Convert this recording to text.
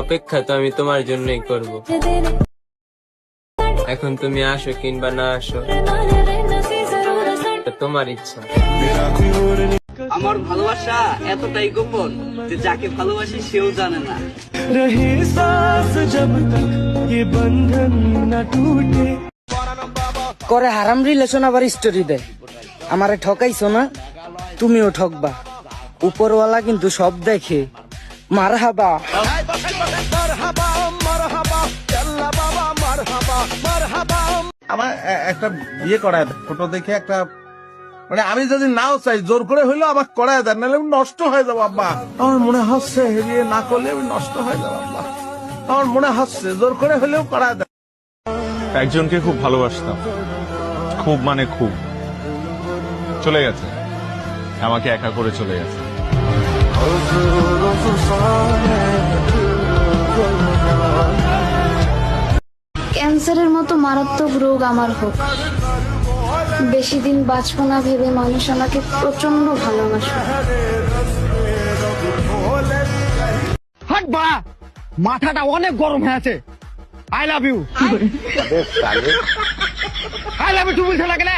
অপেক্ষা তো আমি তোমার জন্যই করব। এখন তুমি আসো কিংবা না আসো, তোমার ইচ্ছা। আমার ভালোবাসা এতটাই গোপন যে যাকে ভালোবাসি সেও জানে না। করে হারাম রিলেশন আবার স্টোরি দেয়। আমারে ঠকাইছো না, তুমিও ঠকবা। উপরওয়ালা কিন্তু সব দেখে। মারহাবা। আমার একটা বিয়ে করায় দেয়, ফটো দেখে একটা, মানে আমি যদি নাও চাই জোর করে হইলেও আমাকে করায় দেয়, নাহলে আমি নষ্ট হয়ে যাবো আব্বা। আমার মনে হচ্ছে বিয়ে না করলে আমি নষ্ট হয়ে যাবো আব্বা। আমার মনে হচ্ছে জোর করে হলেও করায় দেয়। একজনকে খুব ভালোবাসতাম, খুব মানে খুব। চলে গেছে, আমাকে একা করে চলে গেছে। ক্যান্সারের মতো মারাত্মক রোগ আমার হোক, বেশি দিন বাঁচবো না ভেবে মানুষ আমাকে প্রচন্ড ভালোবাসে। হাট বাড়া, মাথাটা অনেক গরম হয়ে আছে। I love you. I love you বলছে না কেন?